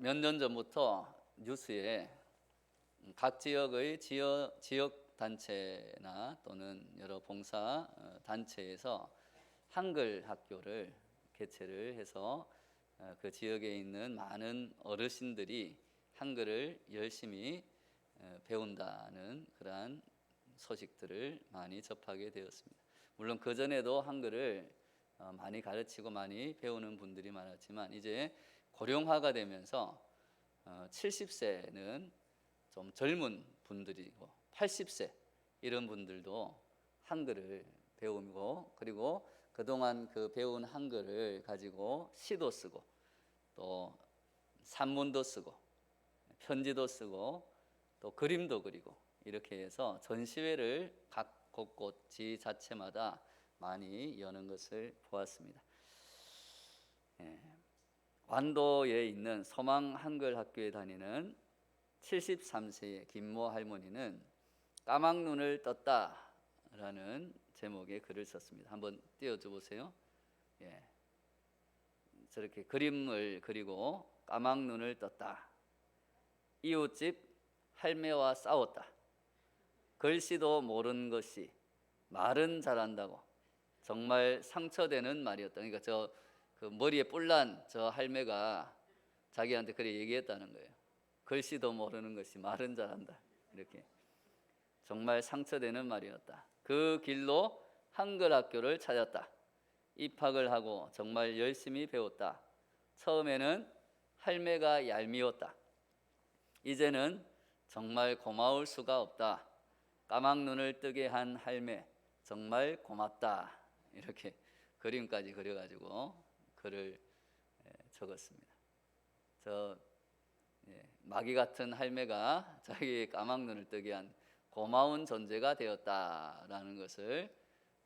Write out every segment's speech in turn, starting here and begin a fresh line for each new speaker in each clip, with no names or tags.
몇 년 전부터 뉴스에 각 지역의 지역 단체나 또는 여러 봉사 단체에서 한글 학교를 개최를 해서 그 지역에 있는 많은 어르신들이 한글을 열심히 배운다는 그러한 소식들을 많이 접하게 되었습니다. 물론 그 전에도 한글을 많이 가르치고 많이 배우는 분들이 많았지만 이제 고령화가 되면서 70세는 좀 젊은 분들이고 80세 이런 분들도 한글을 배우고 그리고 그동안 그 배운 한글을 가지고 시도 쓰고 또 산문도 쓰고 편지도 쓰고 또 그림도 그리고 이렇게 해서 전시회를 각 곳곳 지자체마다 많이 여는 것을 보았습니다. 완도에 있는 소망 한글 학교에 다니는 73세의 김모 할머니는 까막눈을 떴다라는 제목의 글을 썼습니다. 한번 띄워줘 보세요. 저렇게 그림을 그리고 까막눈을 떴다. 이웃집 할매와 싸웠다. 글씨도 모르는 것이 말은 잘한다고. 정말 상처되는 말이었다. 그러니까 그 머리에 뿔난 저 할매가 자기한테 그렇게 얘기했다는 거예요. 글씨도 모르는 것이 말은 잘한다. 이렇게 정말 상처되는 말이었다. 그 길로 한글 학교를 찾았다. 입학을 하고 정말 열심히 배웠다. 처음에는 할매가 얄미웠다. 이제는 정말 고마울 수가 없다. 까막눈을 뜨게 한 할매 정말 고맙다. 이렇게 그림까지 그려가지고 글을 적었습니다. 마귀 같은 할매가 자기의 까막눈을 뜨게 한 고마운 존재가 되었다라는 것을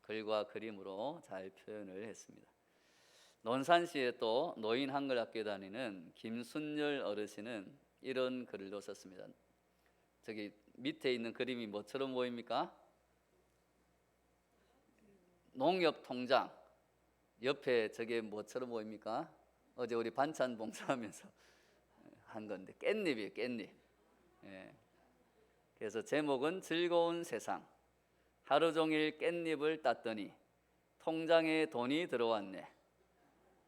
글과 그림으로 잘 표현을 했습니다. 논산시에 또 노인 한글학교에 다니는 김순열 어르신은 이런 글을 썼습니다. 저기 밑에 있는 그림이 뭐처럼 보입니까? 농협통장. 옆에 저게 뭐처럼 보입니까? 어제 우리 반찬 봉사하면서 한 건데 깻잎이에요, 깻잎. 그래서 제목은 즐거운 세상. 하루 종일 깻잎을 땄더니 통장에 돈이 들어왔네.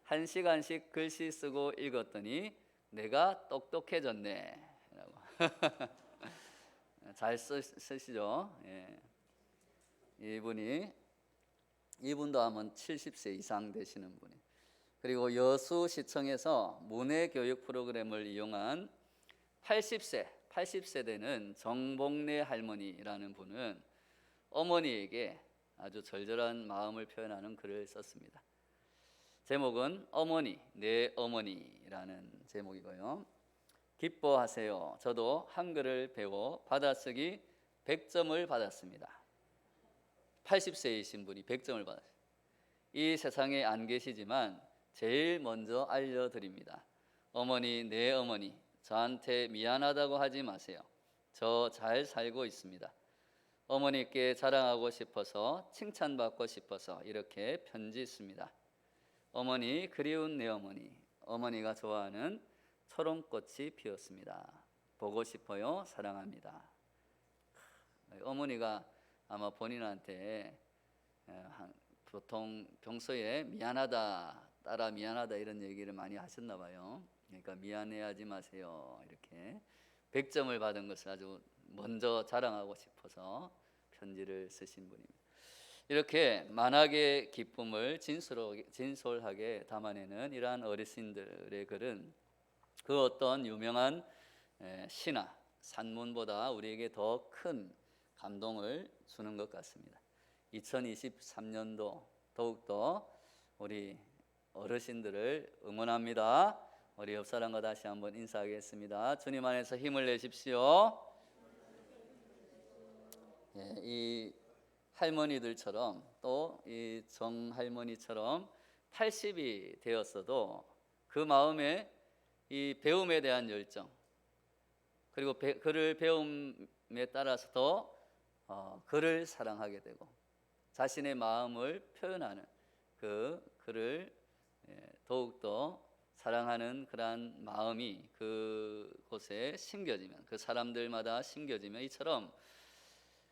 1시간씩 글씨 쓰고 읽었더니 내가 똑똑해졌네. 잘 쓰시죠? 이분도 아마 70세 이상 되시는 분이. 그리고 여수시청에서 문해교육 프로그램을 이용한 80세 되는 정복래 할머니라는 분은 어머니에게 아주 절절한 마음을 표현하는 글을 썼습니다. 제목은 어머니, 내 어머니라는 제목이고요. 기뻐하세요. 저도 한글을 배워 받아쓰기 100점을 받았습니다. 80세이신 분이 100점을 받았어요. 이 세상에 안 계시지만 제일 먼저 알려드립니다. 어머니, 내 어머니, 저한테 미안하다고 하지 마세요. 저 잘 살고 있습니다. 어머니께 자랑하고 싶어서 칭찬받고 싶어서 이렇게 편지 씁니다. 어머니, 그리운 내 어머니, 어머니가 좋아하는 초롱꽃이 피었습니다. 보고 싶어요. 사랑합니다. 어머니가 아마 본인한테 보통 평소에 미안하다, 딸아 미안하다 이런 얘기를 많이 하셨나 봐요. 그러니까 미안해하지 마세요. 이렇게 100점을 받은 것을 아주 먼저 자랑하고 싶어서 편지를 쓰신 분입니다. 이렇게 만학의 기쁨을 진솔하게 담아내는 이러한 어르신들의 글은 그 어떤 유명한 시나 산문보다 우리에게 더 큰 감동을 주는 것 같습니다. 2023년도 더욱더 우리 어르신들을 응원합니다. 우리 옆 사람과 다시 한번 인사하겠습니다. 주님 안에서 힘을 내십시오. 이 할머니들처럼 또 이 정할머니처럼 80이 되었어도 그 마음에 이 배움에 대한 열정 그리고 글을 배움에 따라서 더 글을 사랑하게 되고 자신의 마음을 표현하는 그 글을 더욱더 사랑하는 그러한 마음이 그곳에 심겨지면, 그 사람들마다 심겨지면 이처럼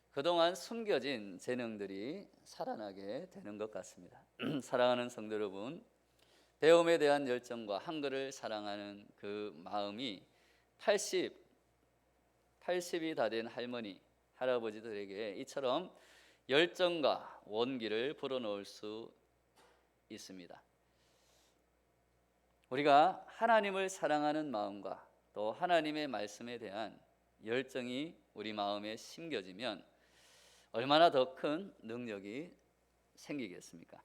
그동안 숨겨진 재능들이 살아나게 되는 것 같습니다. 사랑하는 성도 여러분, 배움에 대한 열정과 한글을 사랑하는 그 마음이 80이 다 된 할머니, 할아버지들에게 이처럼 열정과 원기를 불어넣을 수 있습니다. 우리가 하나님을 사랑하는 마음과 또 하나님의 말씀에 대한 열정이 우리 마음에 심겨지면 얼마나 더 큰 능력이 생기겠습니까?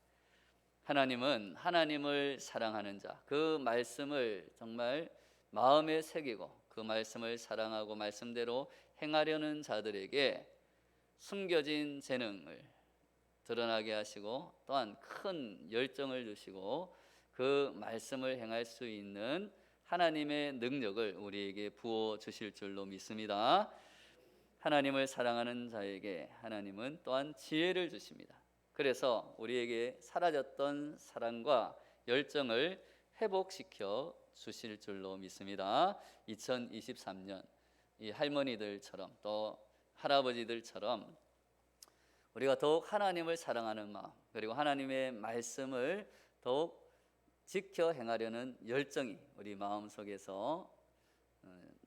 하나님은 하나님을 사랑하는 자, 그 말씀을 정말 마음에 새기고 그 말씀을 사랑하고 말씀대로 행하려는 자들에게 숨겨진 재능을 드러나게 하시고 또한 큰 열정을 주시고 그 말씀을 행할 수 있는 하나님의 능력을 우리에게 부어 주실 줄로 믿습니다. 하나님을 사랑하는 자에게 하나님은 또한 지혜를 주십니다. 그래서 우리에게 사라졌던 사랑과 열정을 회복시켜 주실 줄로 믿습니다. 2023년 이 할머니들처럼 또 할아버지들처럼 우리가 더욱 하나님을 사랑하는 마음, 그리고 하나님의 말씀을 더욱 지켜 행하려는 열정이 우리 마음속에서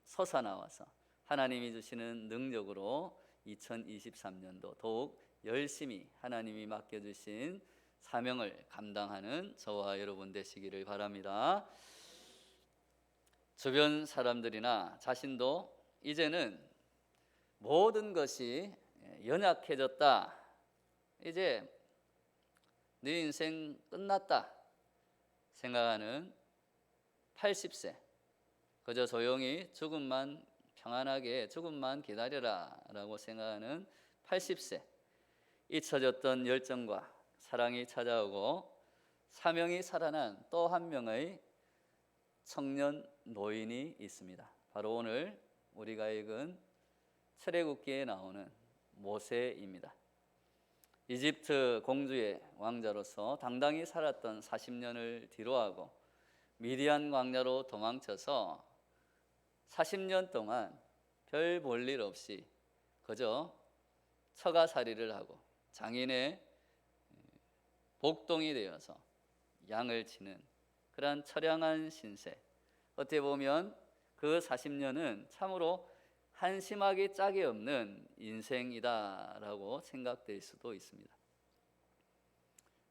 솟아나와서 하나님이 주시는 능력으로 2023년도 더욱 열심히 하나님이 맡겨주신 사명을 감당하는 저와 여러분 되시기를 바랍니다. 주변 사람들이나 자신도 이제는 모든 것이 연약해졌다, 이제 네 인생 끝났다 생각하는 80세, 그저 조용히 죽음만 평안하게 죽음만 기다려라 라고 생각하는 80세, 잊혀졌던 열정과 사랑이 찾아오고 사명이 살아난 또 한 명의 청년 노인이 있습니다. 바로 오늘 우리가 읽은 출애굽기에 나오는 모세입니다. 이집트 공주의 왕자로서 당당히 살았던 40년을 뒤로하고 미디안 광야로 도망쳐서 40년 동안 별 볼 일 없이 그저 처가살이를 하고 장인의 복동이 되어서 양을 치는 그러한 처량한 신세, 어떻게 보면 그 40년은 참으로 한심하기 짝이 없는 인생이다라고 생각될 수도 있습니다.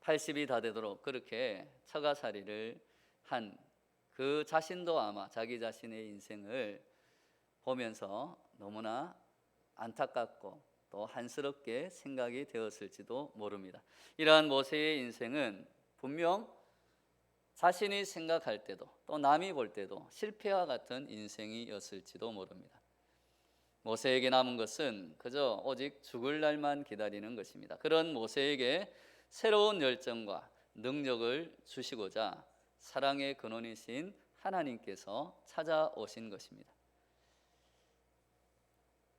80이 다 되도록 그렇게 처가살이를 한 그 자신도 아마 자기 자신의 인생을 보면서 너무나 안타깝고 또 한스럽게 생각이 되었을지도 모릅니다. 이러한 모세의 인생은 분명 자신이 생각할 때도 또 남이 볼 때도 실패와 같은 인생이었을지도 모릅니다. 모세에게 남은 것은 그저 오직 죽을 날만 기다리는 것입니다. 그런 모세에게 새로운 열정과 능력을 주시고자 사랑의 근원이신 하나님께서 찾아오신 것입니다.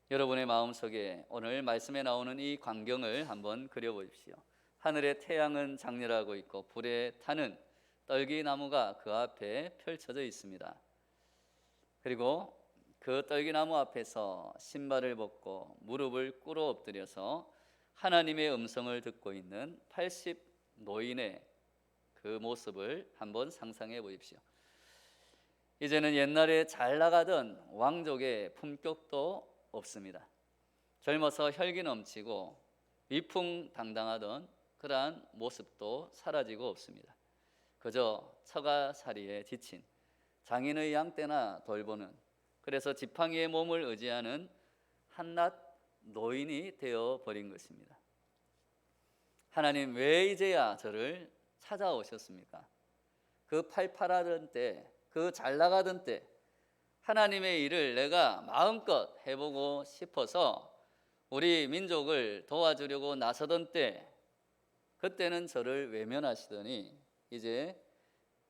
여러분의 마음속에 오늘 말씀에 나오는 이 광경을 한번 그려보십시오. 하늘의 태양은 장렬하고 있고 불에 타는 떨기나무가 그 앞에 펼쳐져 있습니다. 그리고 그 떨기나무 앞에서 신발을 벗고 무릎을 꿇어 엎드려서 하나님의 음성을 듣고 있는 80 노인의 그 모습을 한번 상상해 보십시오. 이제는 옛날에 잘 나가던 왕족의 품격도 없습니다. 젊어서 혈기 넘치고 위풍당당하던 그러한 모습도 사라지고 없습니다. 그저 처가살이에 지친 장인의 양떼나 돌보는, 그래서 지팡이의 몸을 의지하는 한낱 노인이 되어버린 것입니다. 하나님, 왜 이제야 저를 찾아오셨습니까? 그 팔팔하던 때, 그 잘 나가던 때 하나님의 일을 내가 마음껏 해보고 싶어서 우리 민족을 도와주려고 나서던 때, 그때는 저를 외면하시더니 이제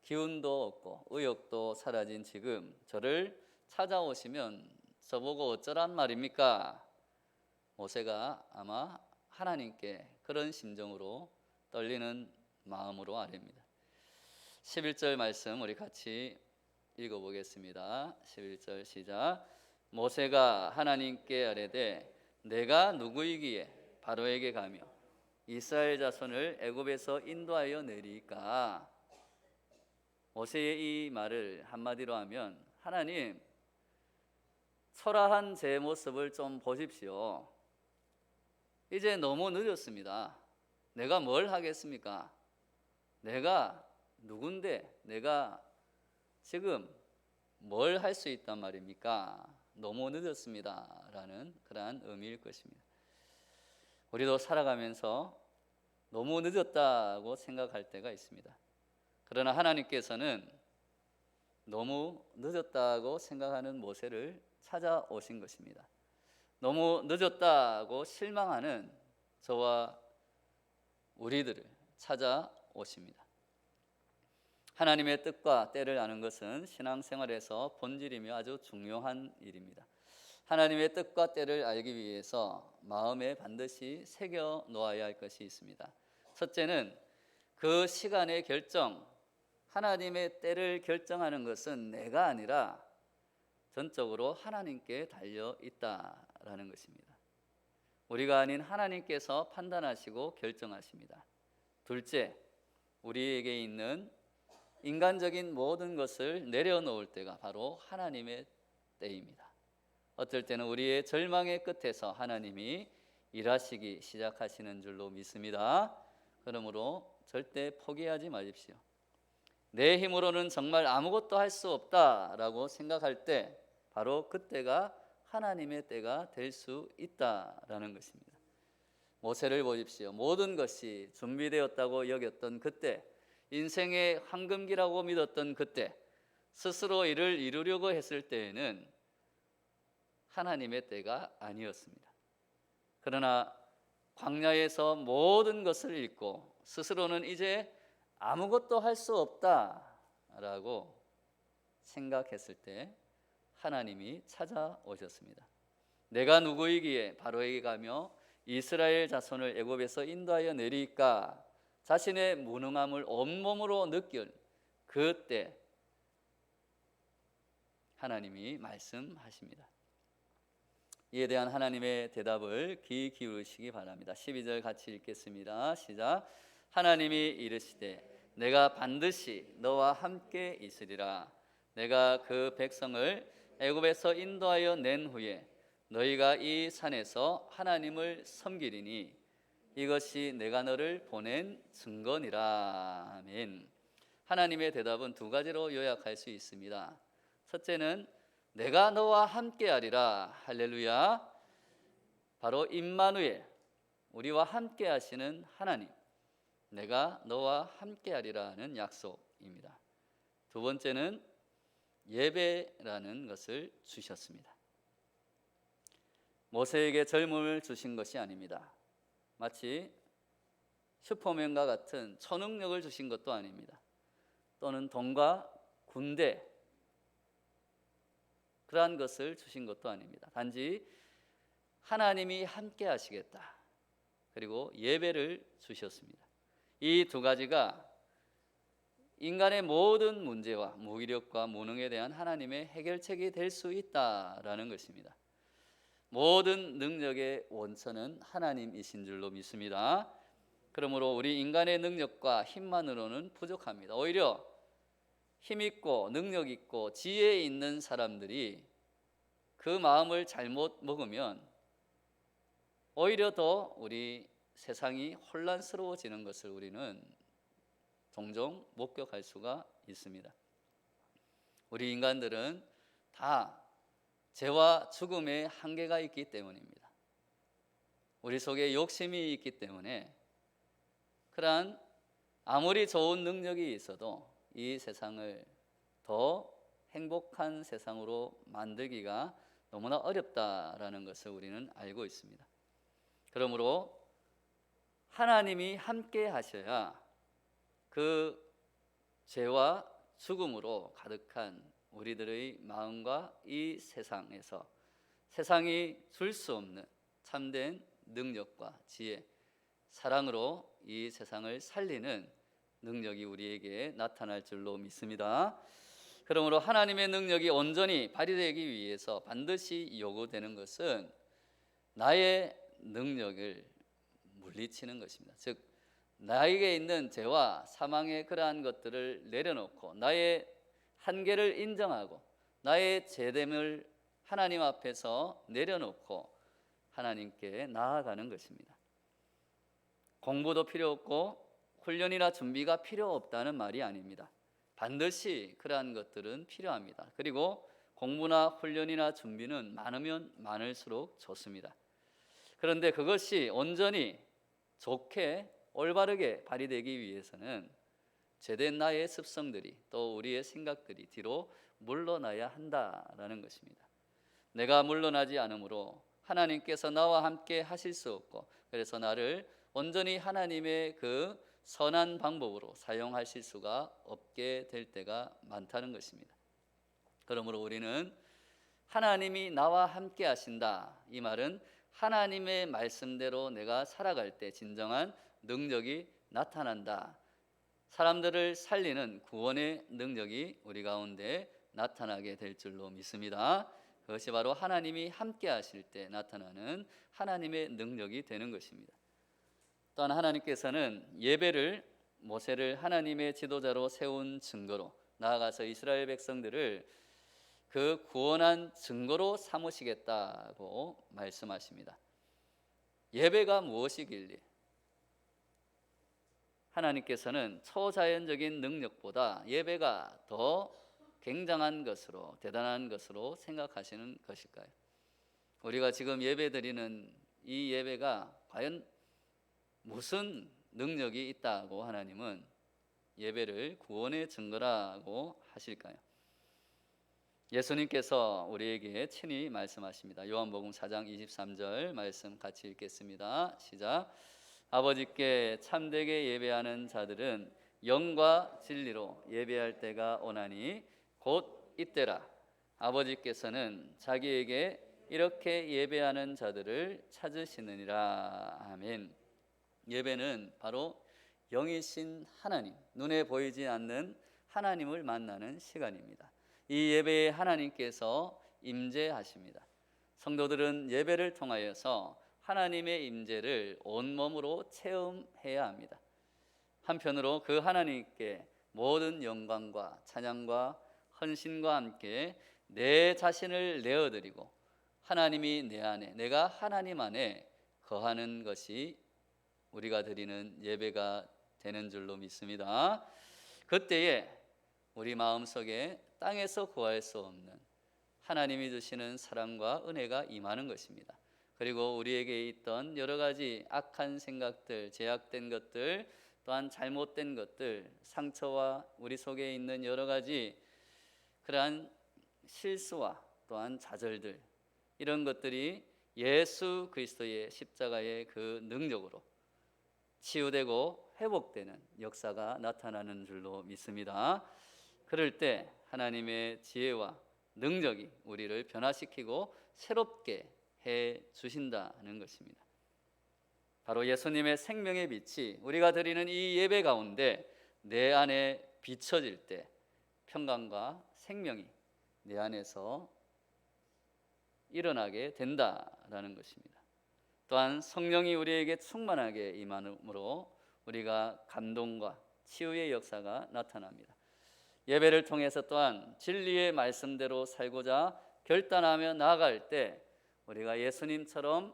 기운도 없고 의욕도 사라진 지금 저를 찾아오시면 저보고 어쩌란 말입니까? 모세가 아마 하나님께 그런 심정으로 떨리는 마음으로 아뢰입니다. 11절 말씀 우리 같이 읽어보겠습니다. 11절 시작. 모세가 하나님께 아뢰되 내가 누구이기에 바로에게 가며 이스라엘 자손을 애굽에서 인도하여 내리까. 모세의 이 말을 한마디로 하면, 하나님, 초라한 제 모습을 좀 보십시오. 이제 너무 늦었습니다. 내가 뭘 하겠습니까? 내가 누군데 내가 지금 뭘 할 수 있단 말입니까? 너무 늦었습니다 라는 그러한 의미일 것입니다. 우리도 살아가면서 너무 늦었다고 생각할 때가 있습니다. 그러나 하나님께서는 너무 늦었다고 생각하는 모세를 찾아오신 것입니다. 너무 늦었다고 실망하는 저와 우리들을 찾아오십니다. 하나님의 뜻과 때를 아는 것은 신앙생활에서 본질이며 아주 중요한 일입니다. 하나님의 뜻과 때를 알기 위해서 마음에 반드시 새겨 놓아야 할 것이 있습니다. 첫째는 그 시간의 결정, 하나님의 때를 결정하는 것은 내가 아니라 전적으로 하나님께 달려 있다라는 것입니다. 우리가 아닌 하나님께서 판단하시고 결정하십니다. 둘째, 우리에게 있는 인간적인 모든 것을 내려놓을 때가 바로 하나님의 때입니다. 어떨 때는 우리의 절망의 끝에서 하나님이 일하시기 시작하시는 줄로 믿습니다. 그러므로 절대 포기하지 마십시오. 내 힘으로는 정말 아무것도 할 수 없다라고 생각할 때 바로 그때가 하나님의 때가 될 수 있다라는 것입니다. 모세를 보십시오. 모든 것이 준비되었다고 여겼던 그때, 인생의 황금기라고 믿었던 그때, 스스로 이를 이루려고 했을 때에는 하나님의 때가 아니었습니다. 그러나 광야에서 모든 것을 잃고 스스로는 이제 아무것도 할 수 없다라고 생각했을 때 하나님이 찾아오셨습니다. 내가 누구이기에 바로에게 가며 이스라엘 자손을 애굽에서 인도하여 내리까. 자신의 무능함을 온몸으로 느낄 그때 하나님이 말씀하십니다. 이에 대한 하나님의 대답을 귀 기울이시기 바랍니다. 12절 같이 읽겠습니다. 시작. 하나님이 이르시되 내가 반드시 너와 함께 있으리라. 내가 그 백성을 애굽에서 인도하여 낸 후에 너희가 이 산에서 하나님을 섬기리니 이것이 내가 너를 보낸 증거니라. 아멘. 하나님의 대답은 두 가지로 요약할 수 있습니다. 첫째는 내가 너와 함께하리라. 할렐루야. 바로 임마누엘, 우리와 함께 하시는 하나님, 내가 너와 함께하리라는 약속입니다. 두 번째는 예배라는 것을 주셨습니다. 모세에게 젊음을 주신 것이 아닙니다. 마치 슈퍼맨과 같은 초능력을 주신 것도 아닙니다. 또는 돈과 군대, 그러한 것을 주신 것도 아닙니다. 단지 하나님이 함께 하시겠다. 그리고 예배를 주셨습니다. 이 두 가지가 인간의 모든 문제와 무기력과 무능에 대한 하나님의 해결책이 될 수 있다라는 것입니다. 모든 능력의 원천은 하나님이신 줄로 믿습니다. 그러므로 우리 인간의 능력과 힘만으로는 부족합니다. 오히려 힘있고 능력 있고 지혜 있는 사람들이 그 마음을 잘못 먹으면 오히려 더 우리 세상이 혼란스러워지는 것을 우리는 종종 목격할 수가 있습니다. 우리 인간들은 다 죄와 죽음의 한계가 있기 때문입니다. 우리 속에 욕심이 있기 때문에 그러한 아무리 좋은 능력이 있어도 이 세상을 더 행복한 세상으로 만들기가 너무나 어렵다라는 것을 우리는 알고 있습니다. 그러므로 하나님이 함께 하셔야 그 죄와 죽음으로 가득한 우리들의 마음과 이 세상에서 세상이 줄 수 없는 참된 능력과 지혜, 사랑으로 이 세상을 살리는 능력이 우리에게 나타날 줄로 믿습니다. 그러므로 하나님의 능력이 온전히 발휘되기 위해서 반드시 요구되는 것은 나의 능력을 물리치는 것입니다. 즉 나에게 있는 죄와 사망의 그러한 것들을 내려놓고 나의 한계를 인정하고 나의 죄됨을 하나님 앞에서 내려놓고 하나님께 나아가는 것입니다. 공부도 필요 없고 훈련이나 준비가 필요 없다는 말이 아닙니다. 반드시 그러한 것들은 필요합니다. 그리고 공부나 훈련이나 준비는 많으면 많을수록 좋습니다. 그런데 그것이 온전히 좋게 올바르게 발휘되기 위해서는 죄된 나의 습성들이 또 우리의 생각들이 뒤로 물러나야 한다라는 것입니다. 내가 물러나지 않으므로 하나님께서 나와 함께 하실 수 없고, 그래서 나를 온전히 하나님의 그 선한 방법으로 사용하실 수가 없게 될 때가 많다는 것입니다. 그러므로 우리는 하나님이 나와 함께 하신다, 이 말은 하나님의 말씀대로 내가 살아갈 때 진정한 능력이 나타난다, 사람들을 살리는 구원의 능력이 우리 가운데 나타나게 될 줄로 믿습니다. 그것이 바로 하나님이 함께 하실 때 나타나는 하나님의 능력이 되는 것입니다. 또한 하나님께서는 예배를 모세를 하나님의 지도자로 세운 증거로, 나아가서 이스라엘 백성들을 그 구원한 증거로 삼으시겠다고 말씀하십니다. 예배가 무엇이길래 하나님께서는 초자연적인 능력보다 예배가 더 굉장한 것으로, 대단한 것으로 생각하시는 것일까요? 우리가 지금 예배드리는 이 예배가 과연 무슨 능력이 있다고 하나님은 예배를 구원의 증거라고 하실까요? 예수님께서 우리에게 친히 말씀하십니다. 요한복음 4장 23절 말씀 같이 읽겠습니다. 시작. 아버지께 참되게 예배하는 자들은 영과 진리로 예배할 때가 오나니 곧 이때라. 아버지께서는 자기에게 이렇게 예배하는 자들을 찾으시느니라. 아멘. 예배는 바로 영이신 하나님, 눈에 보이지 않는 하나님을 만나는 시간입니다. 이 예배에 하나님께서 임재하십니다. 성도들은 예배를 통하여서 하나님의 임재를 온몸으로 체험해야 합니다. 한편으로 그 하나님께 모든 영광과 찬양과 헌신과 함께 내 자신을 내어드리고 하나님이 내 안에, 내가 하나님 안에 거하는 것이 우리가 드리는 예배가 되는 줄로 믿습니다. 그때에 우리 마음속에 땅에서 구할 수 없는 하나님이 주시는 사랑과 은혜가 임하는 것입니다. 그리고 우리에게 있던 여러 가지 악한 생각들, 제약된 것들, 또한 잘못된 것들, 상처와 우리 속에 있는 여러 가지 그러한 실수와 또한 좌절들, 이런 것들이 예수 그리스도의 십자가의 그 능력으로 치유되고 회복되는 역사가 나타나는 줄로 믿습니다. 그럴 때 하나님의 지혜와 능력이 우리를 변화시키고 새롭게 해 주신다는 것입니다. 바로 예수님의 생명의 빛이 우리가 드리는 이 예배 가운데 내 안에 비춰질 때 평강과 생명이 내 안에서 일어나게 된다라는 것입니다. 또한 성령이 우리에게 충만하게 임함으로 우리가 감동과 치유의 역사가 나타납니다. 예배를 통해서 또한 진리의 말씀대로 살고자 결단하며 나아갈 때 우리가 예수님처럼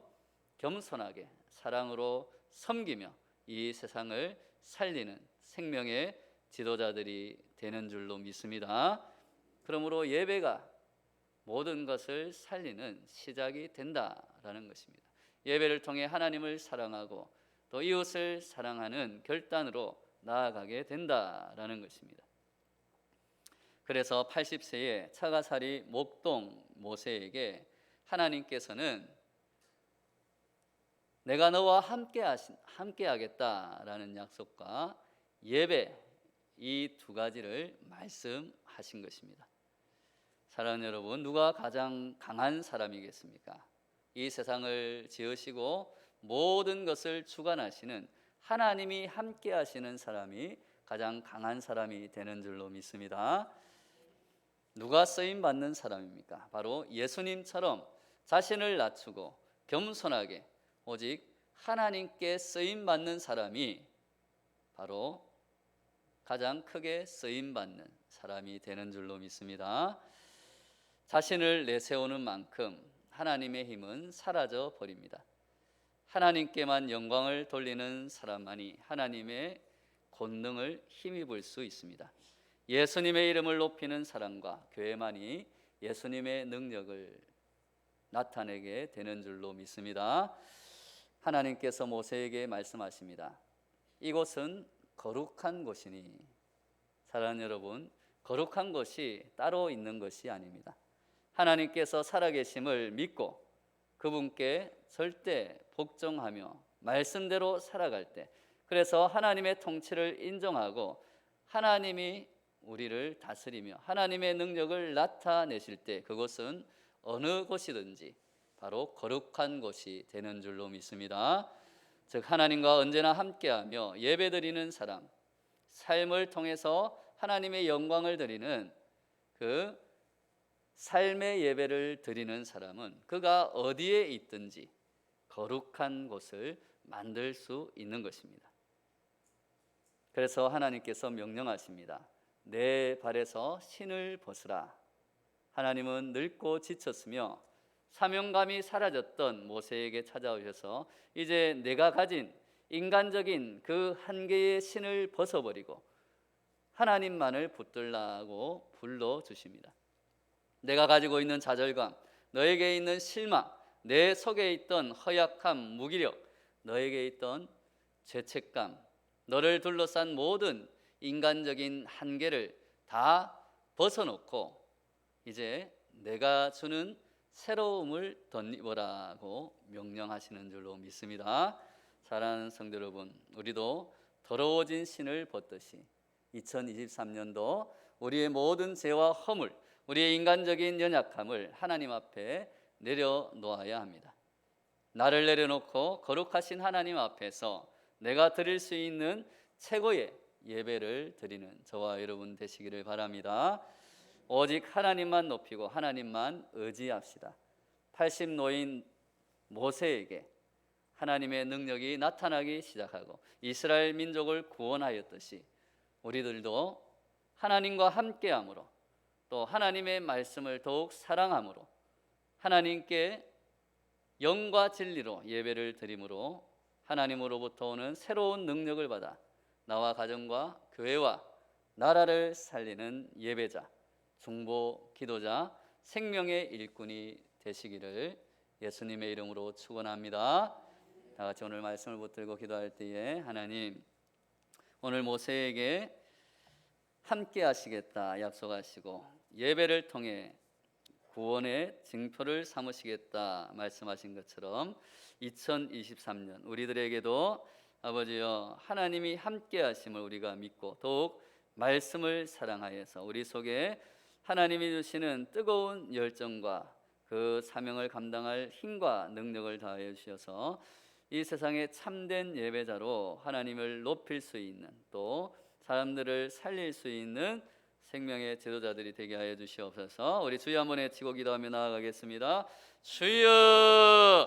겸손하게 사랑으로 섬기며 이 세상을 살리는 생명의 지도자들이 되는 줄로 믿습니다. 그러므로 예배가 모든 것을 살리는 시작이 된다라는 것입니다. 예배를 통해 하나님을 사랑하고 또 이웃을 사랑하는 결단으로 나아가게 된다라는 것입니다. 그래서 80세의 차가살이 목동 모세에게 하나님께서는 내가 너와 함께 하겠다라는 약속과 예배, 이 두 가지를 말씀하신 것입니다. 사랑하는 여러분, 누가 가장 강한 사람이겠습니까? 이 세상을 지으시고 모든 것을 주관하시는 하나님이 함께 하시는 사람이 가장 강한 사람이 되는 줄로 믿습니다. 누가 쓰임 받는 사람입니까? 바로 예수님처럼 자신을 낮추고 겸손하게 오직 하나님께 쓰임 받는 사람이 바로 가장 크게 쓰임 받는 사람이 되는 줄로 믿습니다. 자신을 내세우는 만큼 하나님의 힘은 사라져 버립니다. 하나님께만 영광을 돌리는 사람만이 하나님의 권능을 힘입을 수 있습니다. 예수님의 이름을 높이는 사람과 교회만이 예수님의 능력을 나타내게 되는 줄로 믿습니다. 하나님께서 모세에게 말씀하십니다. 이곳은 거룩한 곳이니. 사랑하는 여러분, 거룩한 것이 따로 있는 것이 아닙니다. 하나님께서 살아계심을 믿고 그분께 절대 복종하며 말씀대로 살아갈 때, 그래서 하나님의 통치를 인정하고 하나님이 우리를 다스리며 하나님의 능력을 나타내실 때 그것은 어느 곳이든지 바로 거룩한 곳이 되는 줄로 믿습니다. 즉 하나님과 언제나 함께하며 예배드리는 사람, 삶을 통해서 하나님의 영광을 드리는 그 삶의 예배를 드리는 사람은 그가 어디에 있든지 거룩한 곳을 만들 수 있는 것입니다. 그래서 하나님께서 명령하십니다. 내 발에서 신을 벗으라. 하나님은 늙고 지쳤으며 사명감이 사라졌던 모세에게 찾아오셔서 이제 내가 가진 인간적인 그 한계의 신을 벗어버리고 하나님만을 붙들라고 불러주십니다. 내가 가지고 있는 좌절감, 너에게 있는 실망, 내 속에 있던 허약함, 무기력, 너에게 있던 죄책감, 너를 둘러싼 모든 인간적인 한계를 다 벗어놓고 이제 내가 주는 새로움을 덧입으라고 명령하시는 줄로 믿습니다. 사랑하는 성도 여러분, 우리도 더러워진 신을 벗듯이 2023년도 우리의 모든 죄와 허물, 우리의 인간적인 연약함을 하나님 앞에 내려놓아야 합니다. 나를 내려놓고 거룩하신 하나님 앞에서 내가 드릴 수 있는 최고의 예배를 드리는 저와 여러분 되시기를 바랍니다. 오직 하나님만 높이고 하나님만 의지합시다. 80노인 모세에게 하나님의 능력이 나타나기 시작하고 이스라엘 민족을 구원하였듯이 우리들도 하나님과 함께함으로 또 하나님의 말씀을 더욱 사랑함으로 하나님께 영과 진리로 예배를 드림으로 하나님으로부터 오는 새로운 능력을 받아 나와 가정과 교회와 나라를 살리는 예배자, 중보 기도자, 생명의 일꾼이 되시기를 예수님의 이름으로 축원합니다. 다 같이 오늘 말씀을 붙들고 기도할 때에 하나님, 오늘 모세에게 함께 하시겠다 약속하시고 예배를 통해 구원의 징표를 삼으시겠다 말씀하신 것처럼 2023년 우리들에게도 아버지여 하나님이 함께 하심을 우리가 믿고 더욱 말씀을 사랑하여서 우리 속에 하나님이 주시는 뜨거운 열정과 그 사명을 감당할 힘과 능력을 다하여 주셔서 이 세상의 참된 예배자로 하나님을 높일 수 있는 또 사람들을 살릴 수 있는 생명의 지도자들이 되게 하여 주시옵소서. 우리 주여 한번 외치고 기도하며 나아가겠습니다. 주여